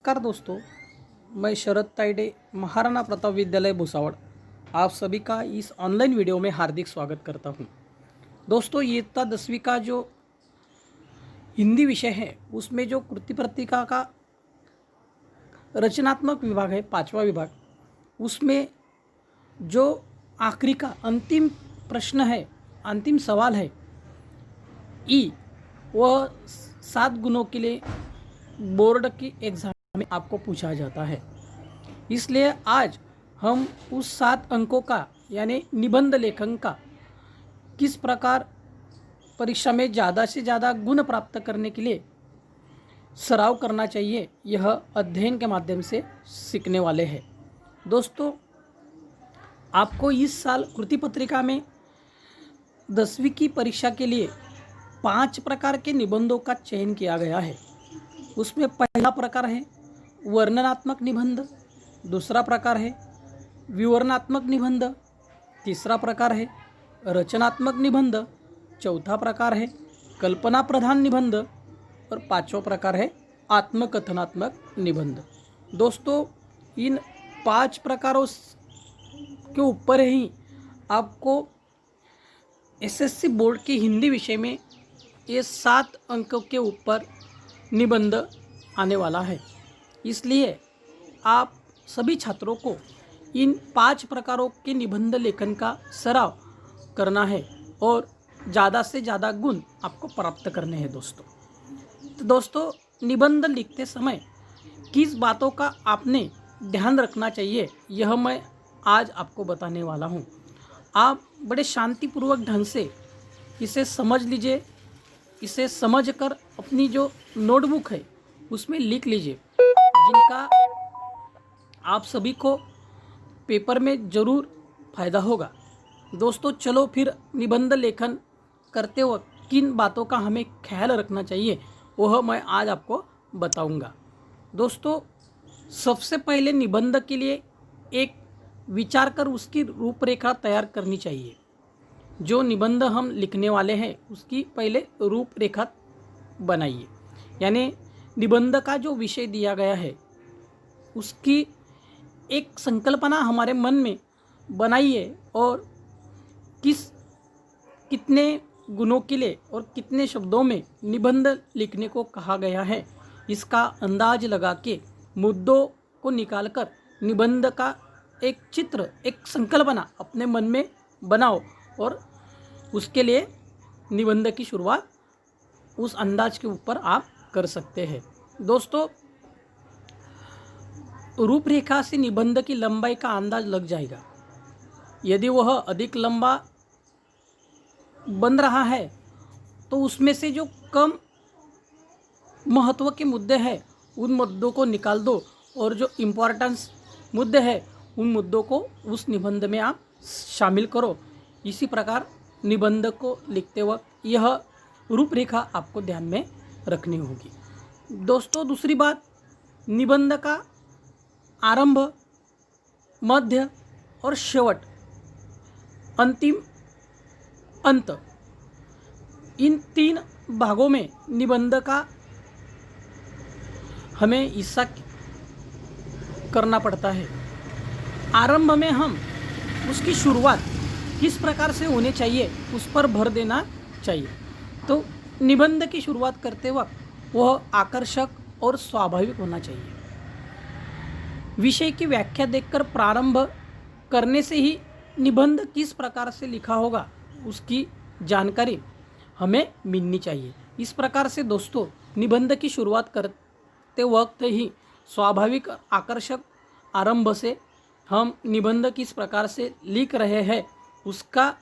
नमस्कार दोस्तों, मैं शरद ताइडे, महाराणा प्रताप विद्यालय भुसावल, आप सभी का इस ऑनलाइन वीडियो में हार्दिक स्वागत करता हूं। दोस्तों, इयत्ता 10वीं का जो हिंदी विषय है उसमें जो कृति पत्रिका का रचनात्मक विभाग है, 5वां विभाग, उसमें जो आखिरी का अंतिम प्रश्न है, अंतिम सवाल है ई, वह 7 गुणों के लिए बोर्ड की एग्जाम में आपको पूछा जाता है। इसलिए आज हम उस 7 अंकों का यानी निबंध लेखन का किस प्रकार परीक्षा में ज़्यादा से ज़्यादा गुण प्राप्त करने के लिए सराव करना चाहिए, यह अध्ययन के माध्यम से सीखने वाले हैं। दोस्तों, आपको इस साल कृति पत्रिका में 10वीं की परीक्षा के लिए 5 प्रकार के निबंधों का चयन किया गया है। उसमें पहला प्रकार है वर्णनात्मक निबंध, दूसरा प्रकार है विवरणात्मक निबंध, तीसरा प्रकार है रचनात्मक निबंध, चौथा प्रकार है कल्पना प्रधान निबंध और 5वां प्रकार है आत्मकथनात्मक निबंध। दोस्तों, इन 5 प्रकारों के ऊपर ही आपको एसएससी बोर्ड के हिंदी विषय में ये 7 अंकों के ऊपर निबंध आने वाला है। इसलिए आप सभी छात्रों को इन 5 प्रकारों के निबंध लेखन का सराव करना है और ज़्यादा से ज़्यादा गुण आपको प्राप्त करने हैं। दोस्तों, निबंध लिखते समय किस बातों का आपने ध्यान रखना चाहिए, यह मैं आज आपको बताने वाला हूँ। आप बड़े शांतिपूर्वक ढंग से इसे समझ लीजिए। इसे समझकर अपनी जो नोटबुक है उसमें लिख लीजिए, जिनका आप सभी को पेपर में ज़रूर फ़ायदा होगा। दोस्तों, चलो फिर निबंध लेखन करते वक्त किन बातों का हमें ख्याल रखना चाहिए वह मैं आज आपको बताऊंगा। दोस्तों, सबसे पहले निबंध के लिए एक विचार कर उसकी रूपरेखा तैयार करनी चाहिए। जो निबंध हम लिखने वाले हैं उसकी पहले रूपरेखा बनाइए, यानी निबंध का जो विषय दिया गया है उसकी एक संकल्पना हमारे मन में बनाइए और कितने गुणों के लिए और कितने शब्दों में निबंध लिखने को कहा गया है, इसका अंदाज लगा के मुद्दों को निकालकर निबंध का एक चित्र, एक संकल्पना अपने मन में बनाओ और उसके लिए निबंध की शुरुआत उस अंदाज के ऊपर आप कर सकते हैं। दोस्तों, रूपरेखा से निबंध की लंबाई का अंदाज लग जाएगा। यदि वह अधिक लंबा बन रहा है तो उसमें से जो कम महत्व के मुद्दे हैं उन मुद्दों को निकाल दो और जो इम्पोर्टेंस मुद्दे हैं उन मुद्दों को उस निबंध में आप शामिल करो। इसी प्रकार निबंध को लिखते वक्त यह रूपरेखा आपको ध्यान में रखनी होगी। दोस्तों, दूसरी बात, निबंध का आरंभ, मध्य और शेवट, अंतिम, अंत, इन 3 भागों में निबंध का हमें हिस्सा करना पड़ता है। आरंभ में हम उसकी शुरुआत किस प्रकार से होनी चाहिए उस पर भर देना चाहिए। तो निबंध की शुरुआत करते वक्त वह आकर्षक और स्वाभाविक होना चाहिए। विषय की व्याख्या देकर प्रारंभ करने से ही निबंध किस प्रकार से लिखा होगा उसकी जानकारी हमें मिलनी चाहिए। इस प्रकार से दोस्तों, निबंध की शुरुआत करते वक्त ही स्वाभाविक आकर्षक आरंभ से हम निबंध किस प्रकार से लिख रहे हैं उसका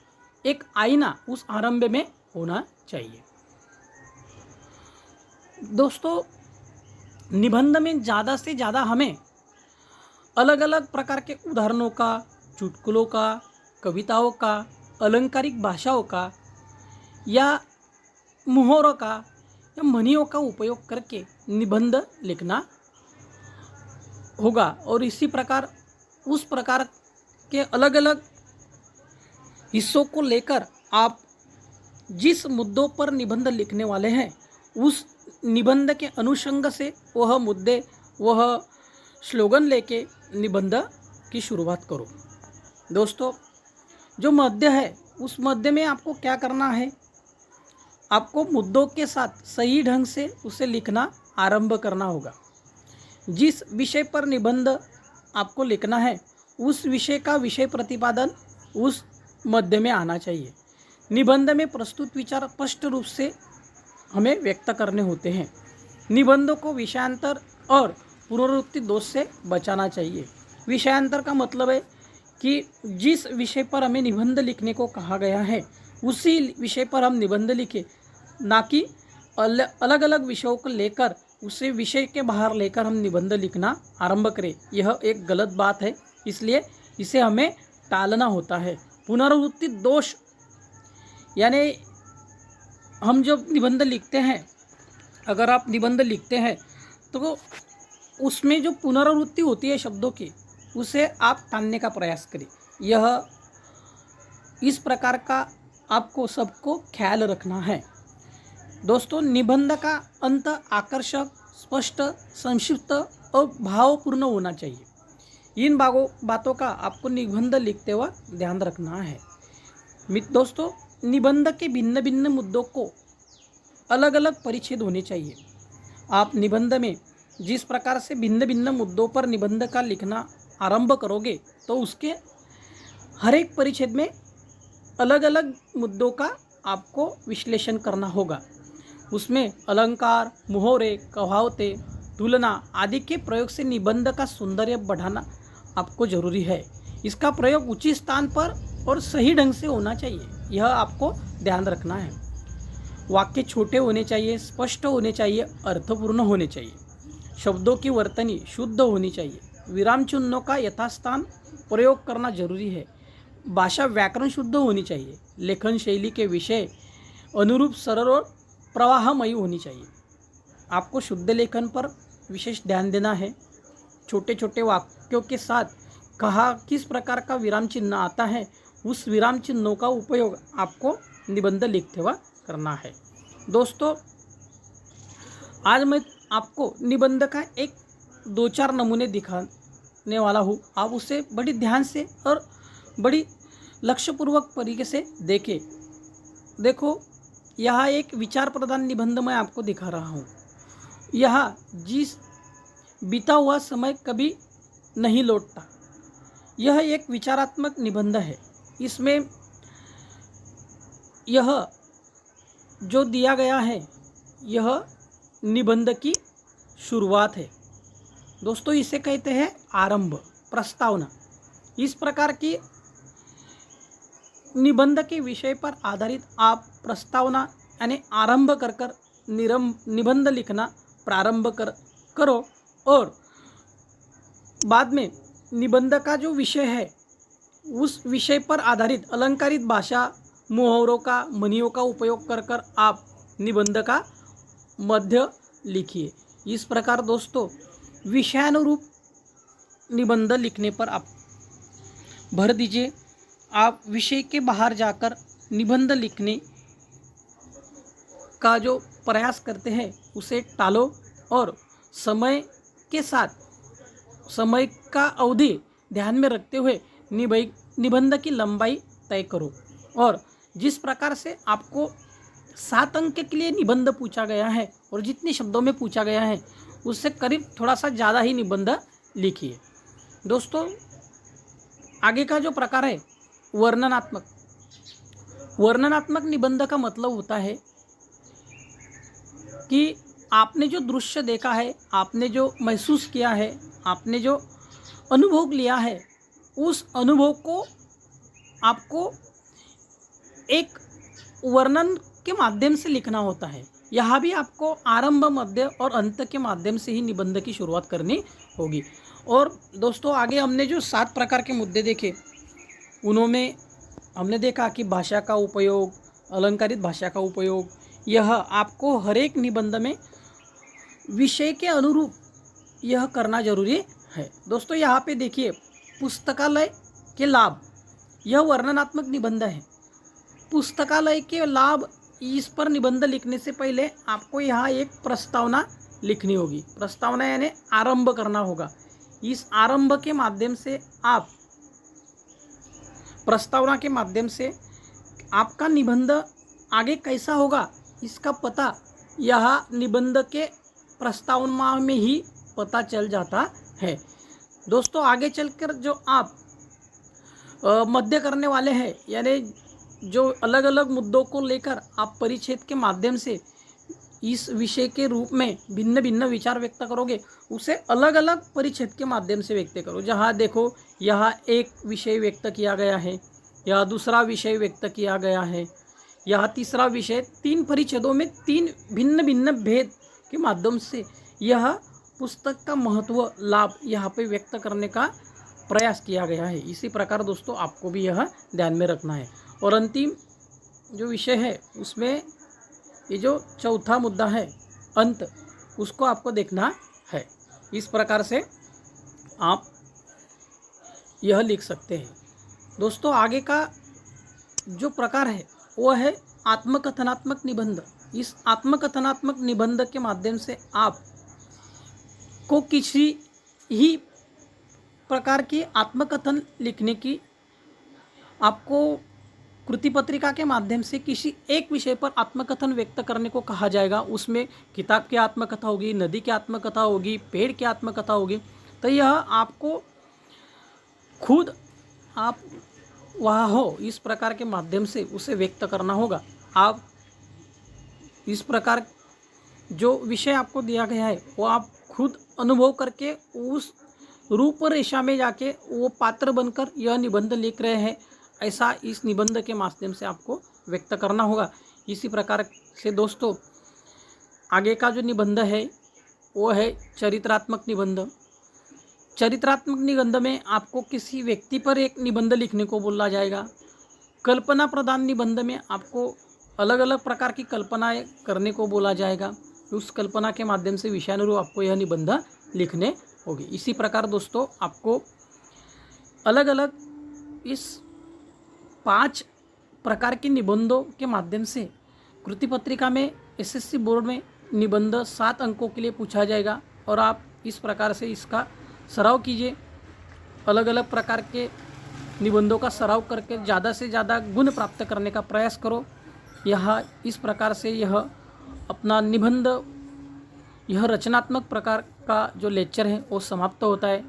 एक आईना उस आरंभ में होना चाहिए। दोस्तों, निबंध में ज़्यादा से ज़्यादा हमें अलग अलग प्रकार के उदाहरणों का, चुटकुलों का, कविताओं का, अलंकारिक भाषाओं का या मुहावरों का या ध्वनियों का उपयोग करके निबंध लिखना होगा और इसी प्रकार उस प्रकार के अलग अलग हिस्सों को लेकर आप जिस मुद्दों पर निबंध लिखने वाले हैं उस निबंध के अनुषंग से वह मुद्दे वह स्लोगन लेके निबंध की शुरुआत करो। दोस्तों, जो मध्य है उस मध्य में आपको क्या करना है, आपको मुद्दों के साथ सही ढंग से उसे लिखना आरंभ करना होगा। जिस विषय पर निबंध आपको लिखना है उस विषय का विषय प्रतिपादन उस मध्य में आना चाहिए। निबंध में प्रस्तुत विचार स्पष्ट रूप से हमें व्यक्त करने होते हैं। निबंधों को विषयांतर और पुनरावृत्ति दोष से बचाना चाहिए। विषयांतर का मतलब है कि जिस विषय पर हमें निबंध लिखने को कहा गया है उसी विषय पर हम निबंध लिखें, ना कि अलग अलग विषयों को लेकर उसे विषय के बाहर लेकर हम निबंध लिखना आरंभ करें। यह एक गलत बात है, इसलिए इसे हमें टालना होता है। पुनरावृत्ति दोष यानी हम जब निबंध लिखते हैं, अगर आप निबंध लिखते हैं तो उसमें जो पुनरावृत्ति होती है शब्दों की, उसे आप टालने का प्रयास करें। यह इस प्रकार का आपको सबको ख्याल रखना है। दोस्तों, निबंध का अंत आकर्षक, स्पष्ट, संक्षिप्त और भावपूर्ण होना चाहिए। इन बातों का आपको निबंध लिखते वक्त ध्यान रखना है। दोस्तों, निबंध के भिन्न भिन्न मुद्दों को अलग अलग परिच्छेद होने चाहिए। आप निबंध में जिस प्रकार से भिन्न भिन्न मुद्दों पर निबंध का लिखना आरंभ करोगे तो उसके हर एक परिच्छेद में अलग अलग मुद्दों का आपको विश्लेषण करना होगा। उसमें अलंकार, मुहावरे, कहावतें, तुलना आदि के प्रयोग से निबंध का सौंदर्य बढ़ाना आपको जरूरी है। इसका प्रयोग उचित स्थान पर और सही ढंग से होना चाहिए, यह आपको ध्यान रखना है। वाक्य छोटे होने चाहिए, स्पष्ट होने चाहिए, अर्थपूर्ण होने चाहिए। शब्दों की वर्तनी शुद्ध होनी चाहिए। विराम चिन्हों का यथास्थान प्रयोग करना जरूरी है। भाषा व्याकरण शुद्ध होनी चाहिए। लेखन शैली के विषय अनुरूप सरल और प्रवाहमयी होनी चाहिए। आपको शुद्ध लेखन पर विशेष ध्यान देना है। छोटे छोटे वाक्यों के साथ कहा किस प्रकार का विराम चिन्ह आता है, उस विराम चिन्हों का उपयोग आपको निबंध लिखते हुए करना है। दोस्तों, आज मैं आपको निबंध का एक 2-4 नमूने दिखाने वाला हूँ। आप उसे बड़ी ध्यान से और बड़ी लक्ष्यपूर्वक तरीके से देखें। देखो, यहाँ एक विचार प्रधान निबंध मैं आपको दिखा रहा हूँ। यहाँ जिस बीता हुआ समय कभी नहीं लौटता, यह एक विचारात्मक निबंध है। इसमें यह जो दिया गया है यह निबंध की शुरुआत है। दोस्तों, इसे कहते हैं आरंभ, प्रस्तावना। इस प्रकार की निबंध के विषय पर आधारित आप प्रस्तावना यानी आरंभ कर निबंध लिखना प्रारंभ करो और बाद में निबंध का जो विषय है उस विषय पर आधारित अलंकारित भाषा, मुहावरों का, ध्वनियों का उपयोग कर आप निबंध का मध्य लिखिए। इस प्रकार दोस्तों, विषयानुरूप निबंध लिखने पर आप भर दीजिए। आप विषय के बाहर जाकर निबंध लिखने का जो प्रयास करते हैं उसे टालो और समय के साथ समय का अवधि ध्यान में रखते हुए निबंध की लंबाई तय करो। और जिस प्रकार से आपको 7 अंक के लिए निबंध पूछा गया है और जितने शब्दों में पूछा गया है उससे करीब थोड़ा सा ज़्यादा ही निबंध लिखिए। दोस्तों, आगे का जो प्रकार है वर्णनात्मक। वर्णनात्मक निबंध का मतलब होता है कि आपने जो दृश्य देखा है, आपने जो महसूस किया है, आपने जो अनुभव लिया है, उस अनुभव को आपको एक वर्णन के माध्यम से लिखना होता है। यहाँ भी आपको आरंभ, मध्य और अंत के माध्यम से ही निबंध की शुरुआत करनी होगी। और दोस्तों, आगे हमने जो 7 प्रकार के मुद्दे देखे उनमें हमने देखा कि भाषा का उपयोग, अलंकारित भाषा का उपयोग, यह आपको हर एक निबंध में विषय के अनुरूप यह करना जरूरी है। दोस्तों, यहाँ पे देखिए, पुस्तकालय के लाभ, यह वर्णनात्मक निबंध है। पुस्तकालय के लाभ, इस पर निबंध लिखने से पहले आपको यहाँ एक प्रस्तावना लिखनी होगी। प्रस्तावना यानी आरंभ करना होगा। इस आरंभ के माध्यम से आप प्रस्तावना के माध्यम से आपका निबंध आगे कैसा होगा इसका पता यह निबंध के प्रस्तावना में ही पता चल जाता है। दोस्तों आगे चलकर जो आप मध्य करने वाले हैं, यानी जो अलग अलग मुद्दों को लेकर आप परिच्छेद के माध्यम से इस विषय के रूप में भिन्न भिन्न विचार व्यक्त करोगे, उसे अलग अलग परिच्छेद के माध्यम से व्यक्त करो। जहाँ देखो यहाँ एक विषय व्यक्त किया गया है, यहाँ दूसरा विषय व्यक्त किया गया है, यहाँ तीसरा विषय, 3 परिच्छेदों में 3 भिन्न भिन्न भेद के माध्यम से यह पुस्तक का महत्व लाभ यहाँ पे व्यक्त करने का प्रयास किया गया है। इसी प्रकार दोस्तों आपको भी यह ध्यान में रखना है। और अंतिम जो विषय है उसमें ये जो चौथा मुद्दा है अंत, उसको आपको देखना है। इस प्रकार से आप यह लिख सकते हैं। दोस्तों आगे का जो प्रकार है वो है आत्मकथनात्मक निबंध। इस आत्मकथनात्मक निबंध के माध्यम से आप को किसी ही प्रकार की आत्मकथन लिखने की, आपको कृति पत्रिका के माध्यम से किसी एक विषय पर आत्मकथन व्यक्त करने को कहा जाएगा। उसमें किताब की आत्मकथा होगी, नदी की आत्मकथा होगी, पेड़ की आत्मकथा होगी। तो यह आपको खुद आप वहाँ हो इस प्रकार के माध्यम से उसे व्यक्त करना होगा। आप इस प्रकार जो विषय आपको दिया गया है वो आप खुद अनुभव करके उस रूपरेखा में जाके वो पात्र बनकर यह निबंध लिख रहे हैं, ऐसा इस निबंध के माध्यम से आपको व्यक्त करना होगा। इसी प्रकार से दोस्तों आगे का जो निबंध है वो है चरित्रात्मक निबंध। चरित्रात्मक निबंध में आपको किसी व्यक्ति पर एक निबंध लिखने को बोला जाएगा। कल्पना प्रधान निबंध में आपको अलग अलग प्रकार की कल्पनाएं करने को बोला जाएगा। उस कल्पना के माध्यम से विषयानुरूप आपको यह निबंध लिखने होगी। इसी प्रकार दोस्तों आपको अलग अलग इस 5 प्रकार के निबंधों के माध्यम से कृति पत्रिका में एसएससी बोर्ड में निबंध 7 अंकों के लिए पूछा जाएगा। और आप इस प्रकार से इसका सराव कीजिए। अलग अलग प्रकार के निबंधों का सराव करके ज़्यादा से ज़्यादा गुण प्राप्त करने का प्रयास करो। यह इस प्रकार से यह अपना निबंध, यह रचनात्मक प्रकार का जो लेक्चर है वो समाप्त होता है।